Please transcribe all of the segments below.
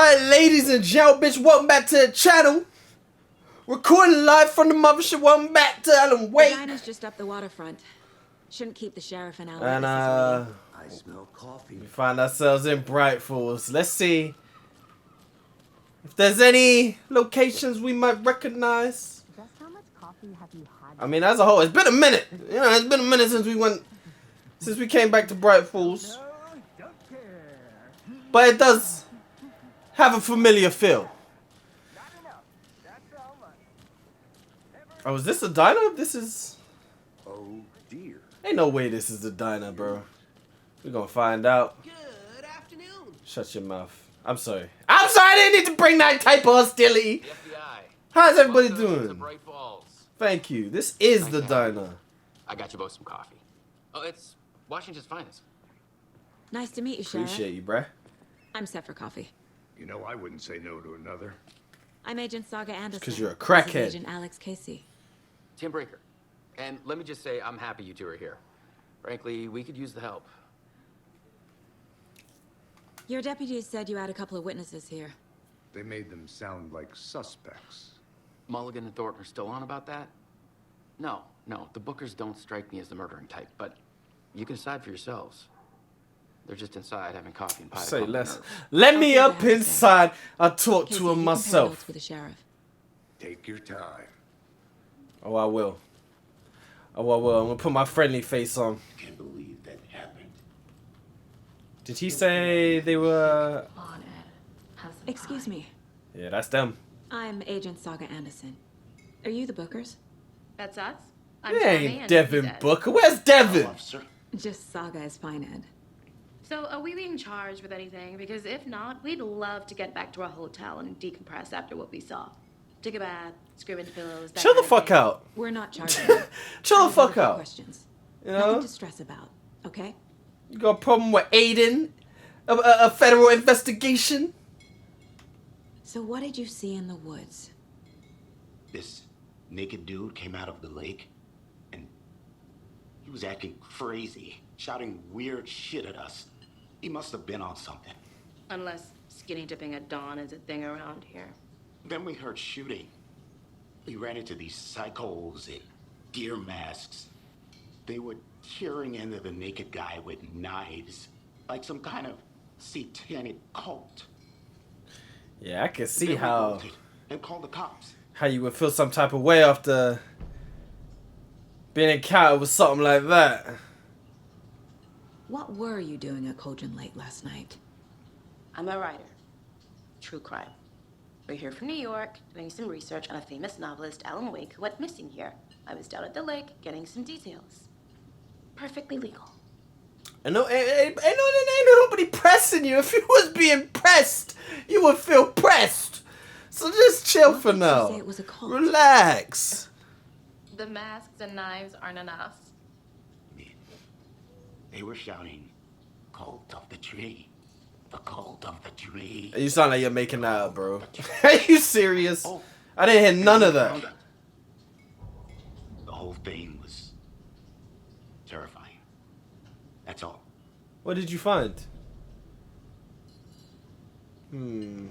Alright, ladies and gentlemen, welcome back to the channel. Recording live from the mothership. Welcome back to Alan Wake. The diner's just up the waterfront. Shouldn't keep the sheriff and And I smell coffee. we find ourselves in Bright Falls. Let's see if there's any locations we might recognize. Just how much coffee have you had? I mean, as a whole, it's been a minute. You know, it's been a minute since we came back to Bright Falls. But it does have a familiar feel. Oh, is this a diner? This is... Oh dear. Ain't no way this is the diner, bro. We're gonna find out. Good afternoon. Shut your mouth. I'm sorry. I'm sorry, I didn't need to bring that type of hostility. The FBI. How's everybody Welcome to doing? Bright Falls. Thank you. This is the diner. I got you both some coffee. Oh, it's Washington's finest. Nice to meet you, Sheriff. Appreciate you, bruh. I'm set for coffee. You know, I wouldn't say no to another. I'm Agent Saga Anderson. 'Cause you're a This is crackhead. Agent Alex Casey. Tim Breaker. And let me just say, I'm happy you two are here. Frankly, we could use the help. Your deputies said you had a couple of witnesses here. They made them sound like suspects. Mulligan and Thornton are still on about that? No, the Bookers don't strike me as the murdering type, but you can decide for yourselves. They're just inside having coffee and pie. Say to less. calm Let I'll me see what I up have to say. inside. I'll talk Casey, to you him compare myself. notes with the sheriff. Take your time. Oh, I will. Oh, I will. I'm gonna put my friendly face on. Can't believe that happened. Did he say they were... Excuse me. Yeah, that's them. I'm Agent Saga Anderson. Are you the Bookers? That's us. I'm It Tommy ain't and Devin he's Ed. Booker. Where's Devin? Just Saga is fine, Ed. So are we being charged with anything? Because if not, we'd love to get back to our hotel and decompress after what we saw. Take a bath, scream into pillows. that Chill the kind of fuck thing. out. We're not charging you. Chill I the have fuck a few out. questions. You Nothing know? to stress about, okay? You got a problem with Aiden? A federal investigation? So what did you see in the woods? This naked dude came out of the lake, and he was acting crazy, shouting weird shit at us. He must have been on something. Unless skinny dipping at dawn is a thing around here. Then we heard shooting. We ran into these psychos in deer masks. They were tearing into the naked guy with knives, like some kind of satanic cult. Yeah, I can see Then we how bolted and called the cops. you would feel some type of way after being encountered with something like that. What were you doing at Cauldron Lake last night? I'm a writer. True crime. We're here from New York, doing some research on a famous novelist, Alan Wake, who went missing here. I was down at the lake, getting some details. Perfectly legal. And no, ain't nobody pressing you. If you was being pressed, you would feel pressed. So just chill What for makes you now. say it was a cult? Relax. The masks and knives aren't enough. They were shouting, "Cult of the tree. The cult of the tree." You sound like you're making that up, bro. Are you serious? I didn't hear none of that. The whole thing was terrifying. That's all. What did you find? Good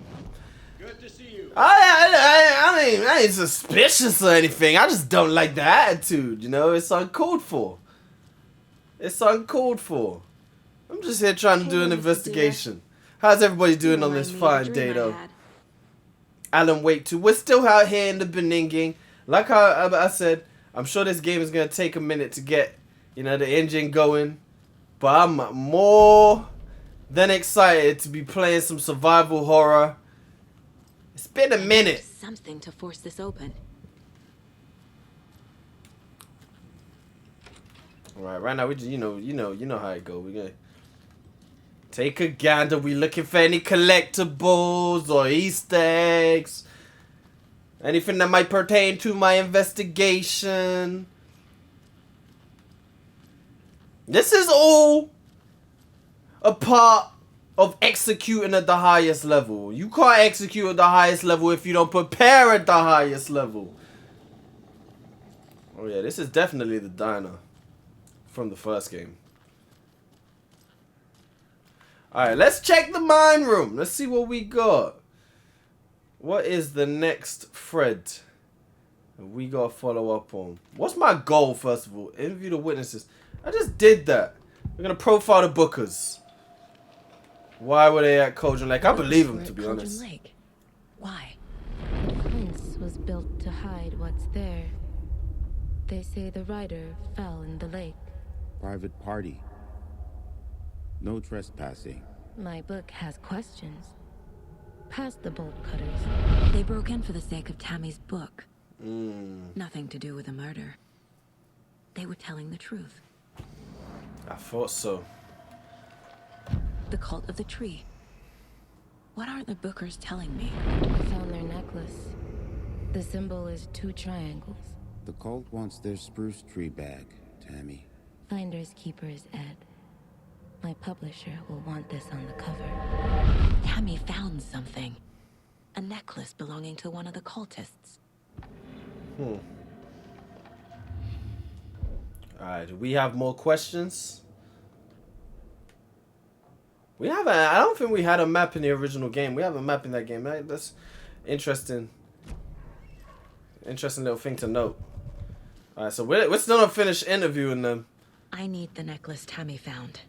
to see you. I ain't suspicious or anything. I just don't like the attitude, you know? It's uncalled for. It's uncalled for. I'm just here trying to do an investigation. How's everybody doing on this fine day, though? Alan Wake 2. We're still out here in the Beninging. Like how I said, I'm sure this game is going to take a minute to get, you know, the engine going. But I'm more than excited to be playing some survival horror. It's been a minute. Something to force this open. Alright, right now we just, you know how it go. We're gonna take a gander. We looking for any collectibles or Easter eggs. Anything that might pertain to my investigation. This is all a part of executing at the highest level. You can't execute at the highest level if you don't prepare at the highest level. Oh yeah, this is definitely the diner from the first game. Alright, let's check the mine room. Let's see what we got. What is the next thread we gotta follow up on? What's my goal, first of all? Interview the witnesses. I just did that. We're gonna profile the bookers. Why were they at Cauldron Lake? I believe them, to be honest. Lake. Why? The fence was built to hide what's there. They say the rider fell in the lake. Private party. No trespassing. My book has questions. Past the bolt cutters. They broke in for the sake of Tammy's book. Nothing to do with the murder. They were telling the truth. I thought so. The cult of the tree. What aren't the bookers telling me? I found their necklace. The symbol is 2 triangles. The cult wants their spruce tree bag, Tammy. Finders keepers, Ed. My publisher will want this on the cover. Tammy found something. A necklace belonging to one of the cultists. Alright, do we have more questions? We haven't. I don't think we had a map in the original game. We have a map in that game. That's interesting. Interesting little thing to note. Alright, so we're still not finished interviewing them. I need the necklace Tammy found.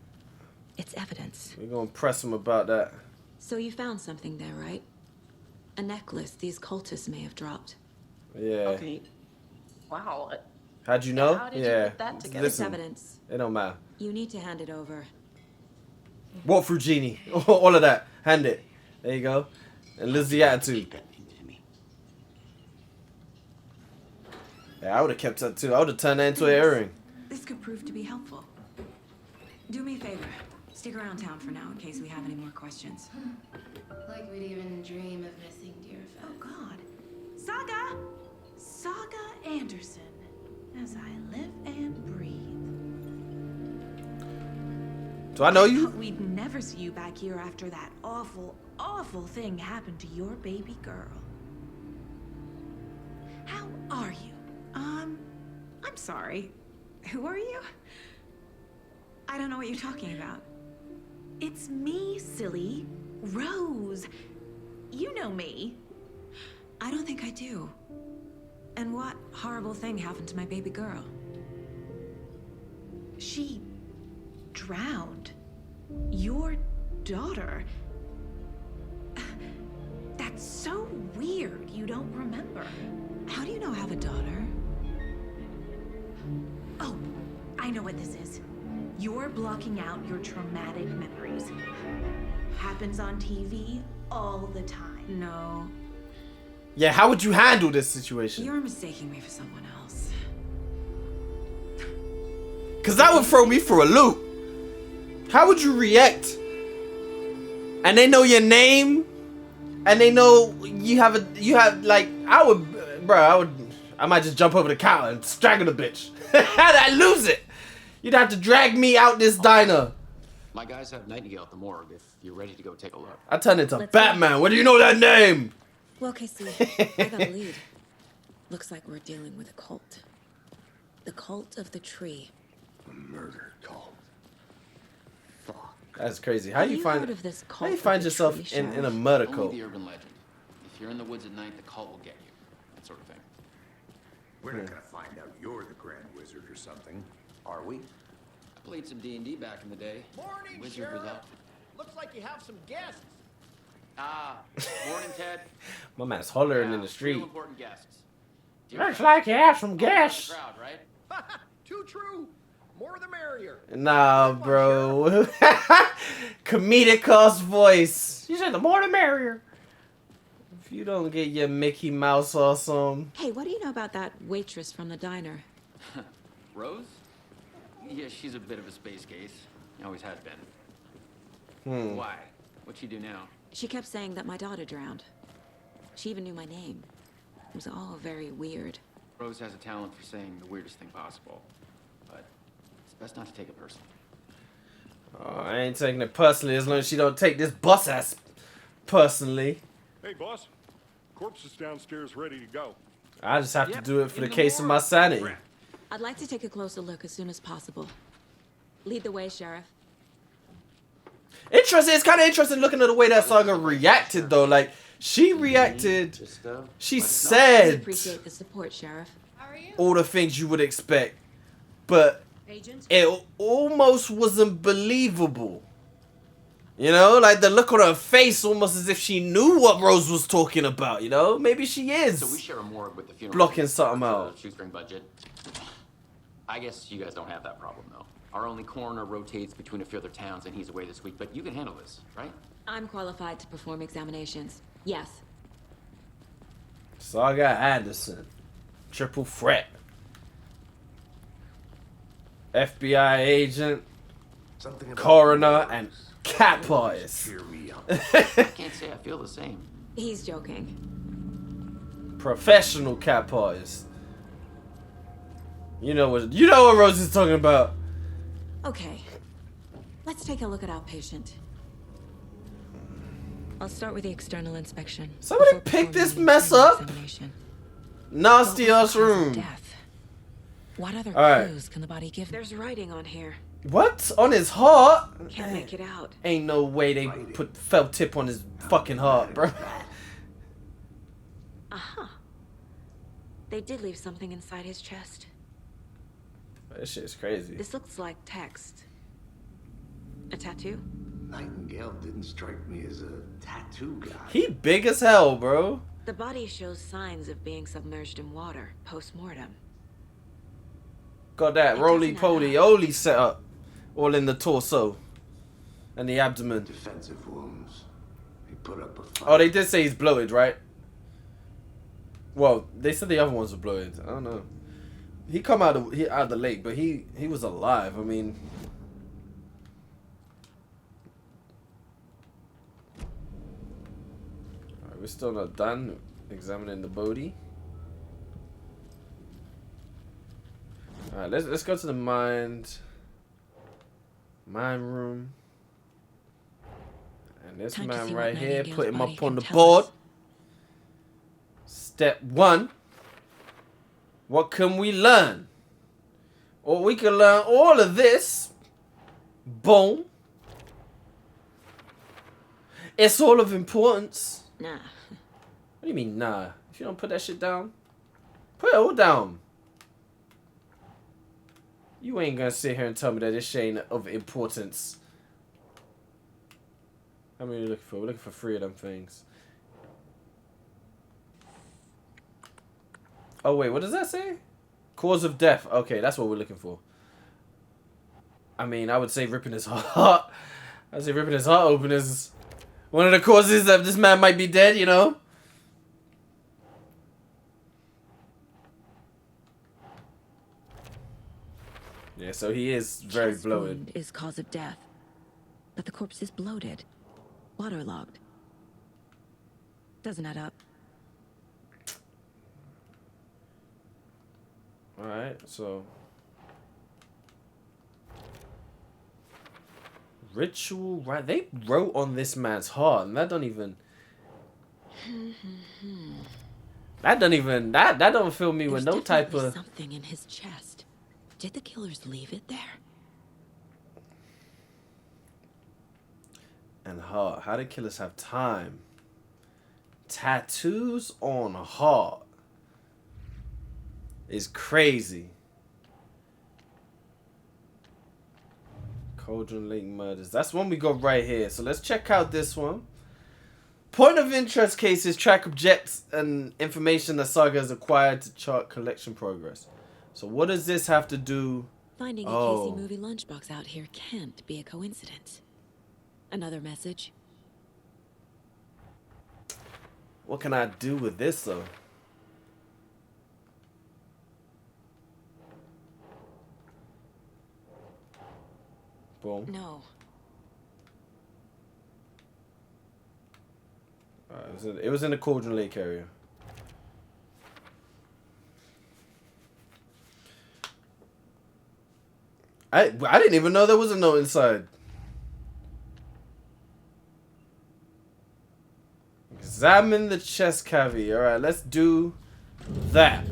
It's evidence. We're gonna press them about that. So you found something there, right? A necklace these cultists may have dropped. Yeah. Okay. Wow. How'd you know? How did you Yeah. put that together? It's evidence. It don't matter. You need to hand it over. Walk through Genie. All of that. Hand it. There you go. And lose the attitude. Keep that thing to me. Yeah, I would have kept that too. I would have turned that into an earring. This could prove to be helpful. Do me a favor. Stick around town for now in case we have any more questions. Like we'd even dream of missing dear Oh, friends. God. Saga Anderson. As I live and breathe. Do I know you? We'd never see you back here after that awful, awful thing happened to your baby girl. How are you? I'm sorry. Who are you? I don't know what you're talking about. It's me, silly. Rose. You know me. I don't think I do. And what horrible thing happened to my baby girl? She drowned. Your daughter. That's so weird you don't remember. How do you know I have a daughter? Oh, I know what this is. You're blocking out your traumatic memories. Happens on TV all the time. No. Yeah, how would you handle this situation? You're mistaking me for someone else. Because that would throw me for a loop. How would you react? And they know your name, and they know you have like, I might just jump over the counter and strangle the bitch. I'd lose it. You'd have to drag me out this diner. My guys have Nightingale at the morgue if you're ready to go take a look. I turn into Batman. What do you know that name? Well, Casey, I got a lead. Looks like we're dealing with a cult. The cult of the tree. A murder cult. Fuck. That's crazy. How you find heard of this how cult you of find the yourself tree, in a Sheriff? murder Only cult? the urban legend. If you're in the woods at night, the cult will get you. That sort of thing. We're not gonna find out you're the Grand Wizard or something, are we? I played some D&D back in the day. Morning, Wizard was Sheriff. out. Looks like you have some guests. Morning, Ted. My man's hollering in Yeah, the real street. important guests. Looks like you have some Oh, guests. crowd, right? Too true. More the merrier. Nah, bro. Comedic cast voice. You said the more the merrier. If you don't get your Mickey Mouse or some. Hey, what do you know about that waitress from the diner? Rose? Yeah, she's a bit of a space case. Always has been. Why? What'd she do now? She kept saying that my daughter drowned. She even knew my name. It was all very weird. Rose has a talent for saying the weirdest thing possible. But it's best not to take it personally. Oh, I ain't taking it personally as long as she don't take this bus ass personally. Hey, boss. Corpse is downstairs ready to go. I just have to Yep, do it for the in the case of my morgue. sanity. I'd like to take a closer look as soon as possible. Lead the way, Sheriff. Interesting. It's kind of interesting looking at the way that Saga reacted, though. Like, She reacted. Just, She let us know. said Appreciate the support, Sheriff. all the things you would expect, but Agent? it almost wasn't believable. You know, like the look on her face, almost as if she knew what Rose was talking about. You know, maybe she is. So we share a morgue with the funeral. Blocking something out. Shoestring budget. I guess you guys don't have that problem though. Our only coroner rotates between a few other towns, and he's away this week. But you can handle this, right? I'm qualified to perform examinations. Yes. Saga Anderson, triple threat, FBI agent, coroner, and cap artist. Cheer me up. I can't say I feel the same. He's joking. Professional cap artist. You know what Rose is talking about. Okay. Let's take a look at our patient. I'll start with the external inspection. Somebody before pick this performing mess internal up. examination. Nasty What ass was the cause of room. death? What other Alright. clues can the body give? There's writing on here. What? On his heart? Can't make it out. Ain't no way they put felt tip on his fucking heart, bro. Aha. They did leave something inside his chest. This shit is crazy. This looks like text. A tattoo? Nightingale didn't strike me as a tattoo guy. He big as hell, bro. The body shows signs of being submerged in water post-mortem. Got that It roly doesn't poly oly set up, all in the torso and the abdomen. Defensive wounds. He put up a fight. Oh, they did say he's bloated, right? Well, they said the other ones were bloated. I don't know. He come out of the lake, but he was alive. I mean, alright, we're still not done examining the body. All right, let's go to the mind room. And this Time to man see right what here, Nightingale's put him body up on can the tell board. us. Step 1. What can we learn? Or we can learn all of this. Boom. It's all of importance. Nah. What do you mean, nah? If you don't put that shit down, put it all down. You ain't gonna sit here and tell me that this shit ain't of importance. How many are we looking for? We're looking for 3 of them things. Oh, wait, what does that say? Cause of death. Okay, that's what we're looking for. I mean, I would say ripping his heart. I'd say ripping his heart open is one of the causes that this man might be dead, you know? Yeah, so he is very Chest bloated. wound is cause of death, but the corpse is bloated, waterlogged. Doesn't add up. Alright, so ritual, right? They wrote on this man's heart, and that don't even that don't fill me with There's no type definitely of something in his chest. Did the killers leave it there? and heart. How did killers have time? Tattoos on heart is crazy. Cauldron Lake Murders. That's one we got right here. So let's check out this one. Point of interest cases track objects and information that Saga has acquired to chart collection progress. So what does this have to do? Finding a Casey movie lunchbox out here can't be a coincidence. Another message. What can I do with this though? Boom. No. It was in the Cauldron Lake area. I didn't even know there was a note inside. Examine the chest cavity. All right, let's do that.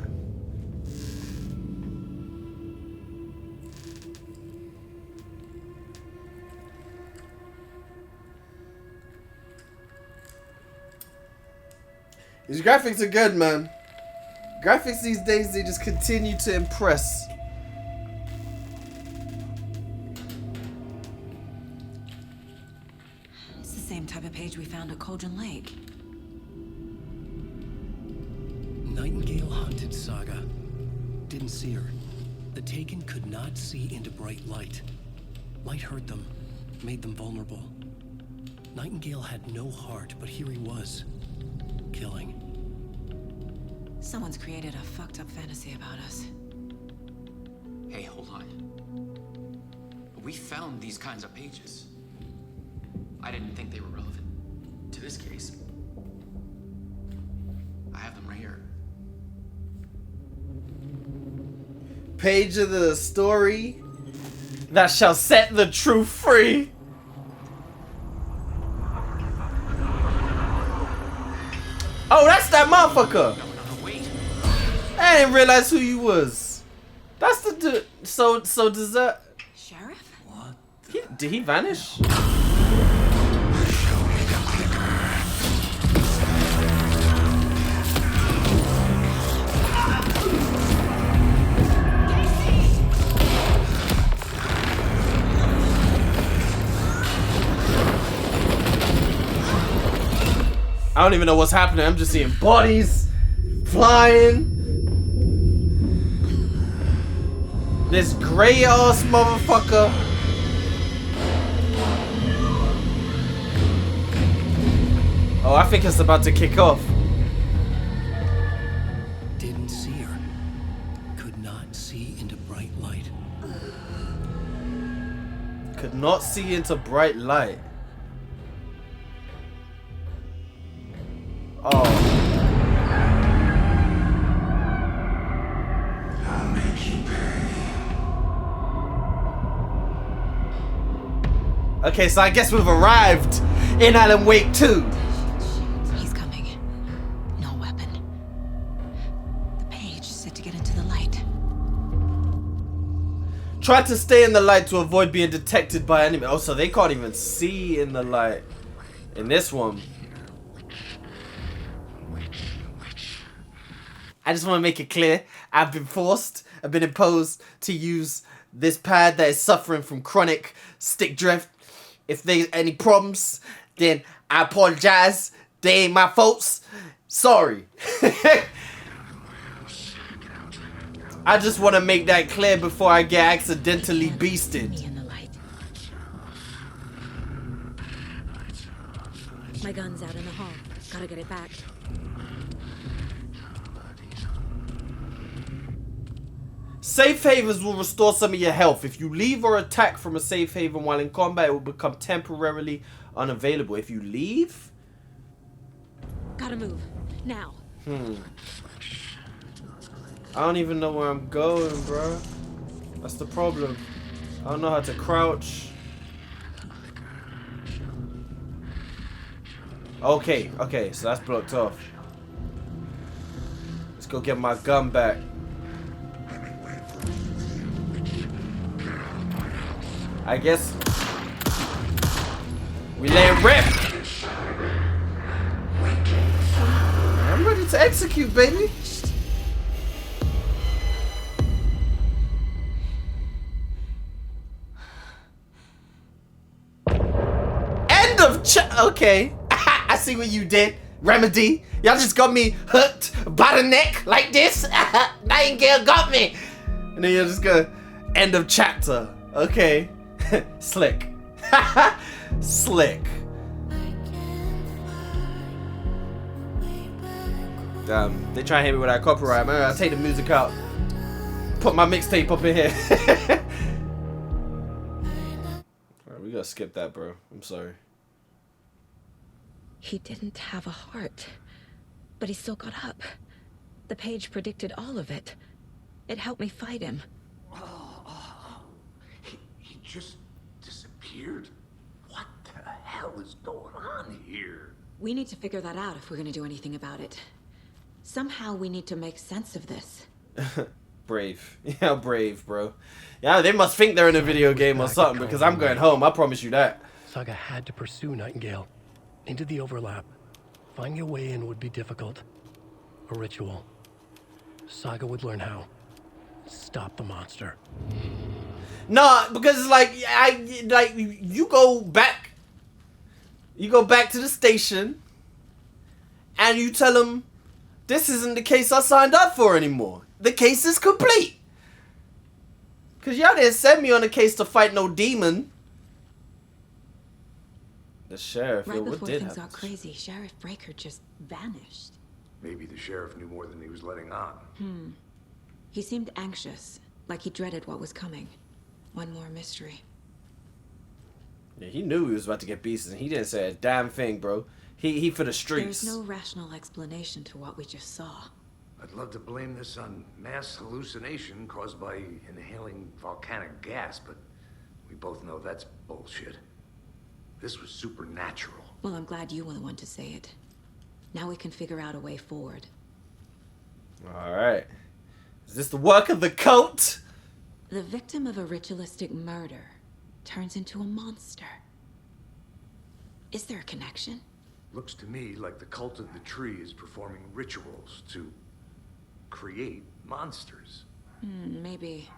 These graphics are good, man. Graphics these days, they just continue to impress. It's the same type of page we found at Cauldron Lake. Nightingale hunted Saga. Didn't see her. The Taken could not see into bright light. Light hurt them, made them vulnerable. Nightingale had no heart, but here he was, killing. Someone's created a fucked up fantasy about us. Hey, hold on. We found these kinds of pages. I didn't think they were relevant to this case. I have them right here. Page of the story that shall set the truth free. Oh, that's that motherfucker. No, wait. I didn't realize who you was. That's the dude. So does that... Sheriff? What? Did he vanish? I don't even know what's happening. I'm just seeing bodies flying. This gray ass motherfucker. Oh, I think it's about to kick off. Didn't see her. Could not see into bright light. Could not see into bright light. Oh. I'll make you pay. Okay, so I guess we've arrived in Alan Wake 2. He's coming. No weapon. The page said to get into the light. Try to stay in the light to avoid being detected by enemy. Oh, so they can't even see in the light. In this one. I just want to make it clear, I've been imposed to use this pad that is suffering from chronic stick drift. If there's any problems, then I apologize. They ain't my faults. Sorry. I just want to make that clear before I get accidentally beasted. My gun's out in the hall. Gotta get it back. Safe havens will restore some of your health. If you leave or attack from a safe haven while in combat, it will become temporarily unavailable. If you leave? Gotta move. Now. I don't even know where I'm going, bro. That's the problem. I don't know how to crouch. Okay, so that's blocked off. Let's go get my gun back. I guess we lay it rip. I'm ready to execute, baby. End of okay. I see what you did, Remedy. Y'all just got me hooked by the neck like this. Nightingale got me. And then you're just gonna end of chapter. Okay. Slick. Slick. Damn, they try to hit me with that copyright, man. I'll take the music out. Put my mixtape up in here. Alright, we gotta skip that, bro. I'm sorry. He didn't have a heart, but he still got up. The page predicted all of it. It helped me fight him. He just disappeared? What the hell is going on here? We need to figure that out if we're gonna do anything about it. Somehow we need to make sense of this. Brave. Yeah, brave, bro. Yeah, they must think they're in a video game or something because I'm going home. I promise you that. Saga had to pursue Nightingale into the overlap. Finding a way in would be difficult. A ritual. Saga would learn how. Stop the monster. No, because like you go back to the station and you tell them this isn't the case I signed up for anymore. The case is complete. Cause y'all didn't send me on a case to fight no demon. The sheriff, Right what before did things happen? got crazy, Sheriff Breaker just vanished. Maybe the sheriff knew more than he was letting on. He seemed anxious, like he dreaded what was coming. One more mystery. Yeah, he knew he was about to get beasted and he didn't say a damn thing, bro. He for the streets. There's no rational explanation to what we just saw. I'd love to blame this on mass hallucination caused by inhaling volcanic gas, but we both know that's bullshit. This was supernatural. Well, I'm glad you were the one to say it. Now we can figure out a way forward. Alright. Is this the work of the cult? The victim of a ritualistic murder turns into a monster. Is there a connection? Looks to me like the cult of the tree is performing rituals to create monsters. Maybe.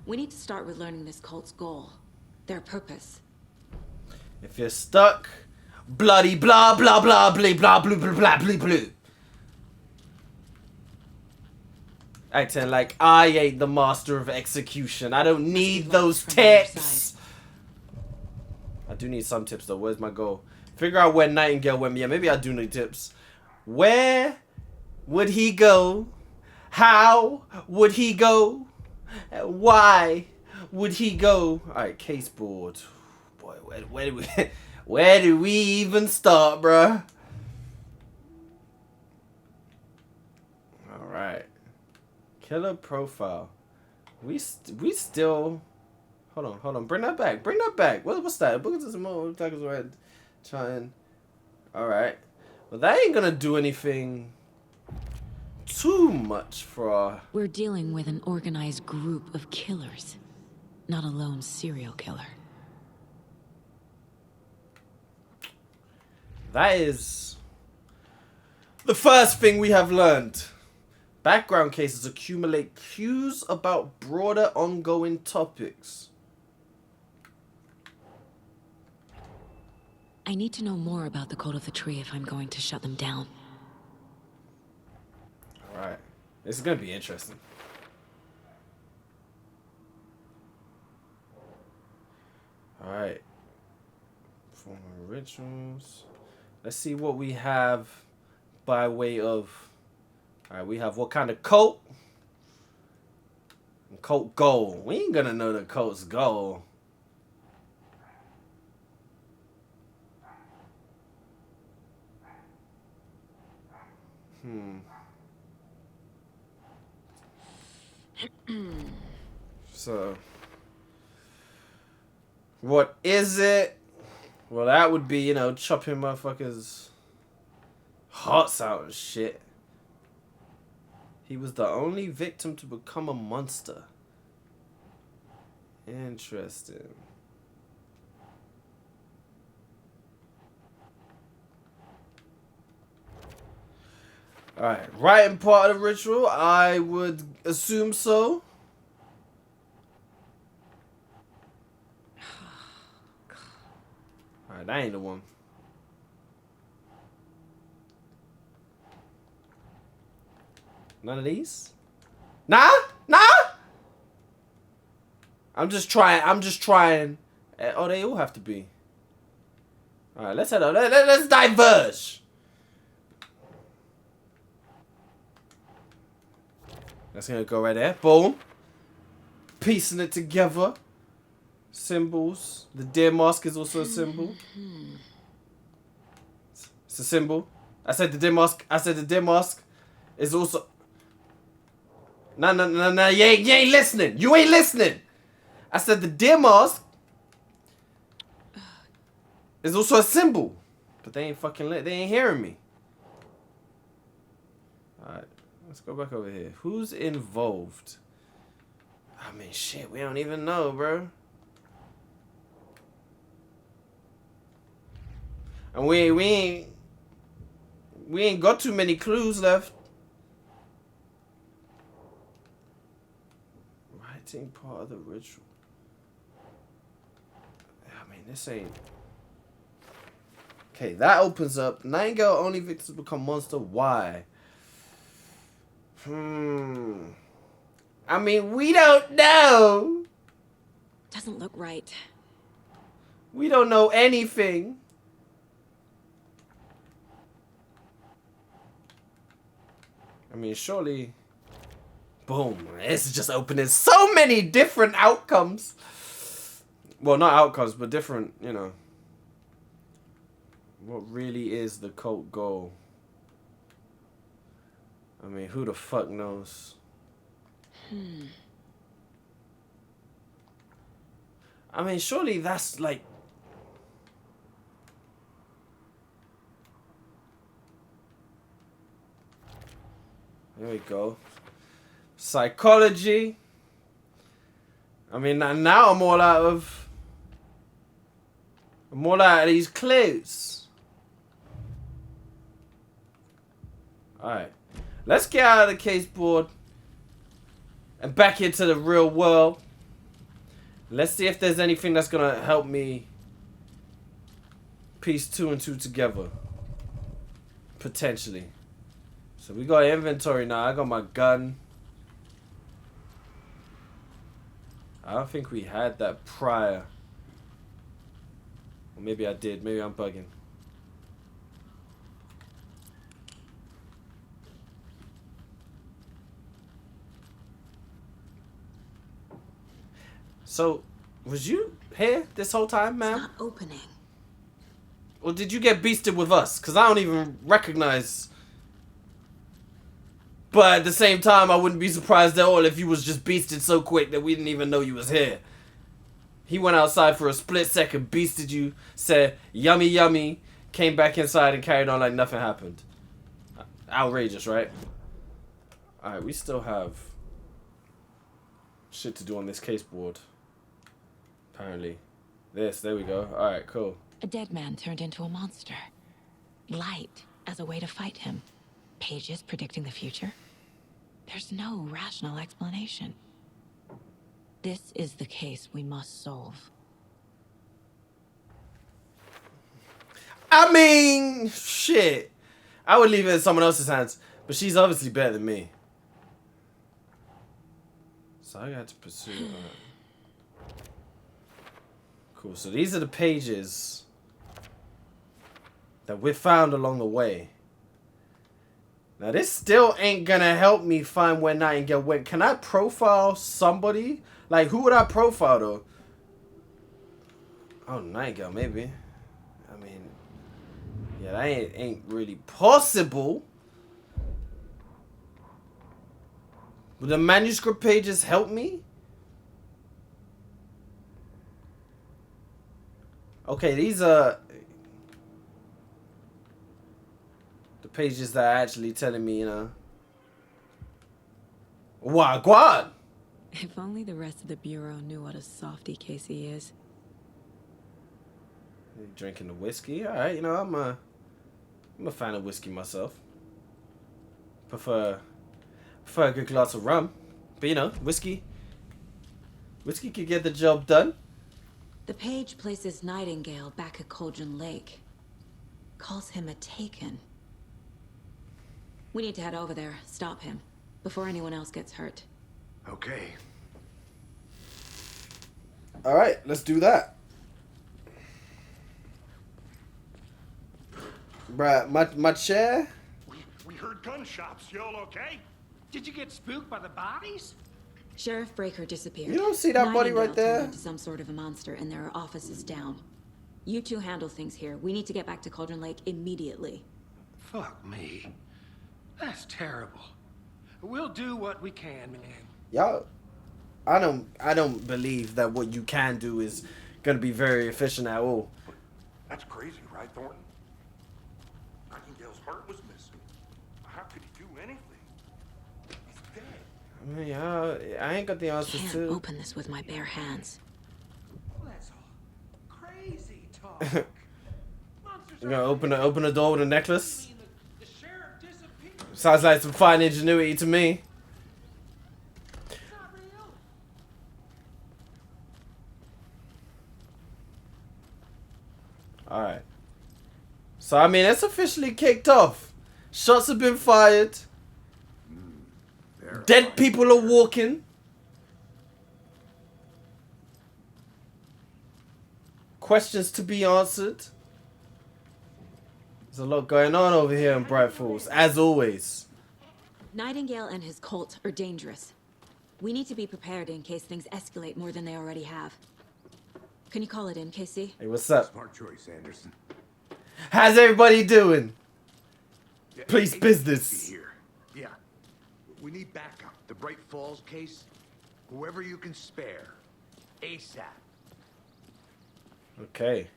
We need to start with learning this cult's goal. Their purpose. If you're stuck, bloody blah blah blah blah blah blah blah blah blah blah. Acting like I ain't the master of execution. I don't need those tips. I do need some tips though. Where's my goal? Figure out where Nightingale went. Yeah, maybe I do need tips. Where would he go? How would he go? Why would he go? Alright, case board. Boy, where do we even start, bruh? Alright. Killer profile. We still... Hold on. Bring that back. What's that? Book is more tackles right. Trying. Alright. Well, that ain't gonna do anything too much for our... We're dealing with an organized group of killers, not a lone serial killer. That is the first thing we have learned. Background cases accumulate clues about broader ongoing topics. I need to know more about the Code of the Tree if I'm going to shut them down. Alright. This is going to be interesting. Alright. Former rituals. Let's see what we have by way of... Alright, we have what kind of cult? Cult goal. We ain't gonna know the cult's goal. So, what is it? Well, that would be, you know, chopping motherfuckers' hearts out and shit. He was the only victim to become a monster. Interesting. Alright, writing part of the ritual, I would assume so. Alright, that ain't the one. None of these? Nah? I'm just trying. Oh, they all have to be. Alright, let's head out. Let's diverge. That's gonna go right there. Boom. Piecing it together. Symbols. The deer mask is also a symbol. It's a symbol. I said the deer mask is also... No. You ain't listening. You ain't listening. I said the deer mask is also a symbol. But they ain't they ain't hearing me. Alright. Let's go back over here. Who's involved? I mean, shit, we don't even know, bro. And we ain't got too many clues left. Lighting part of the ritual. I mean, this ain't... Okay, that opens up. Nightingale only victims become monster. Why? I mean, we don't know. Doesn't look right. We don't know anything. I mean, surely... Boom. It's just opening so many different outcomes. Well, not outcomes, but different, you know. What really is the cult goal? I mean, who the fuck knows? I mean, surely that's like... There we go. Psychology. I mean, now I'm all out of these clues. Alright. Let's get out of the case board and back into the real world. Let's see if there's anything that's gonna help me piece 2 and 2 together. Potentially. So we got inventory now. I got my gun. I don't think we had that prior. Or maybe I did. Maybe I'm bugging. So, was you here this whole time, ma'am? It's not opening. Or did you get beasted with us? Because I don't even recognize... But at the same time, I wouldn't be surprised at all if you was just beasted so quick that we didn't even know you was here. He went outside for a split second, beasted you, said, yummy, yummy, came back inside and carried on like nothing happened. Outrageous, right? Alright, we still have shit to do on this case board. Apparently. There we go. Alright, cool. A dead man turned into a monster. Light as a way to fight him. Pages predicting the future? There's no rational explanation. This is the case we must solve. I mean, shit. I would leave it in someone else's hands, but she's obviously better than me. So I got to pursue. Cool. So these are the pages that we found along the way. Now this still ain't gonna help me find where Nightingale went. Can I profile somebody? Like, who would I profile though? Oh, Nightingale, maybe. I mean, yeah, that ain't really possible. Would the manuscript pages help me? Okay, these are the pages that are actually telling me, you know. Wagwan! If only the rest of the Bureau knew what a softy Casey is. Drinking the whiskey? Alright, you know, I'm a fan of whiskey myself. Prefer a good glass of rum. But you know, whiskey could get the job done. The page places Nightingale back at Cauldron Lake. Calls him a Taken. We need to head over there, stop him, before anyone else gets hurt. Okay. Alright, let's do that. Bruh, my chair? We heard gunshots. Y'all okay? Did you get spooked by the bodies? Sheriff Breaker disappeared. You don't see that body right there? Turned into some sort of a monster, and there are offices down. You two handle things here. We need to get back to Cauldron Lake immediately. Fuck me. That's terrible. We'll do what we can, man. Y'all, I don't believe that what you can do is gonna be very efficient at all. That's crazy, right, Thornton? Nightingale's heart was missing. How could he do anything? He's dead. I mean, I ain't got the answers Can't to. open this with my bare hands. Well, that's all crazy talk. You gonna open the door with a necklace? The sheriff disappeared. Sounds like some fine ingenuity to me. It's not real. Alright. So, I mean, it's officially kicked off. Shots have been fired. Dead people are walking. Questions to be answered. There's a lot going on over here in Bright Falls, as always. Nightingale and his cult are dangerous. We need to be prepared in case things escalate more than they already have. Can you call it in, Casey? Hey, what's up? Smart choice, Anderson. How's everybody doing? Police business. Here. Yeah. We need backup. The Bright Falls case. Whoever you can spare. ASAP. Okay.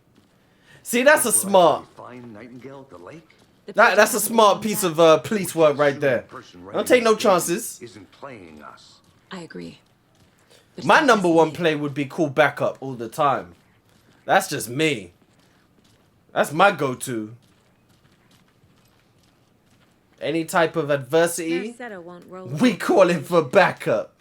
See, that's a smart. Find Nightingale at the lake? That's a smart piece of police work right there. Don't take no chances. Isn't playing us. I agree. My number one play would be call backup all the time. That's just me. That's my go-to. Any type of adversity, we call it for backup.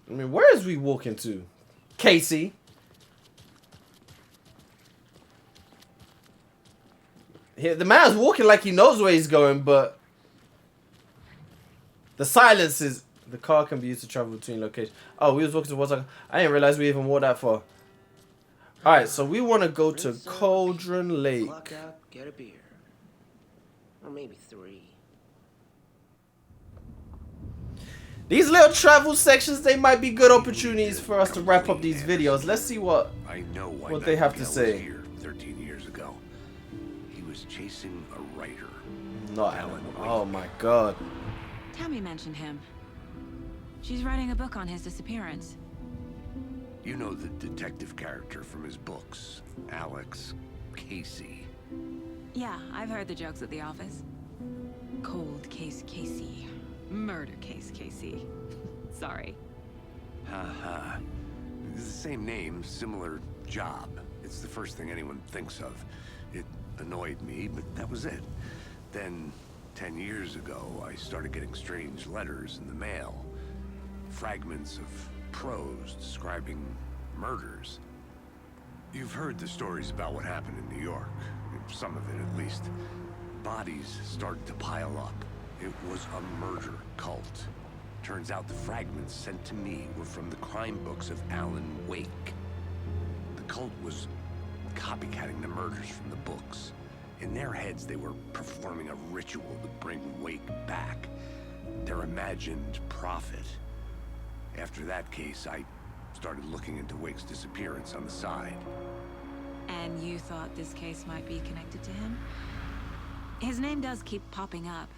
I mean, where is we walking to? Casey. The man's walking like he knows where he's going, but the silence is... The car can be used to travel between locations. Oh, we was walking to water. I didn't realize we even walked that far. Alright, so we want to go to Cauldron Lake. Clock out, get a beer. Or maybe 3. These little travel sections, they might be good opportunities for us to wrap up these videos. Let's see what they have to say. Here 13 years ago. He was chasing a writer. Not Alan. Oh my god. Tammy mentioned him. She's writing a book on his disappearance. You know the detective character from his books, Alex Casey. Yeah, I've heard the jokes at the office. Cold case Casey. Murder case Casey. Sorry. Haha. It's the same name, similar job. It's the first thing anyone thinks of. It annoyed me, but that was it. Then, 10 years ago, I started getting strange letters in the mail. Fragments of prose describing murders. You've heard the stories about what happened in New York. Some of it, at least. Bodies started to pile up. It was a murder cult. Turns out the fragments sent to me were from the crime books of Alan Wake. The cult was copycatting the murders from the books. In their heads, they were performing a ritual to bring Wake back. Their imagined prophet. After that case, I started looking into Wake's disappearance on the side. And you thought this case might be connected to him? His name does keep popping up.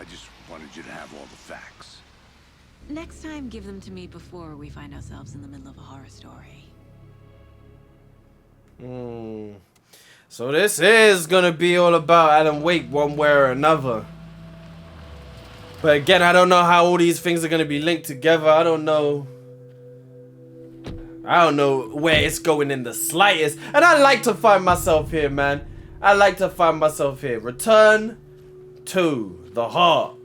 I just wanted you to have all the facts. Next time, give them to me before we find ourselves in the middle of a horror story. So this is gonna be all about Alan Wake one way or another. But again, I don't know how all these things are gonna be linked together. I don't know where it's going in the slightest. And I like to find myself here, man. I like to find myself here. Return to the heart.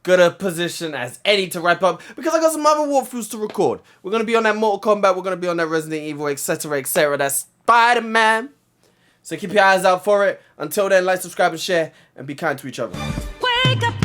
Good a position as any to wrap up, because I got some other walkthroughs to record. We're going to be on that Mortal Kombat, we're going to be on that Resident Evil, etc, etc. That's Spider-Man. So keep your eyes out for it. Until then, like, subscribe, and share, and be kind to each other. Wake up!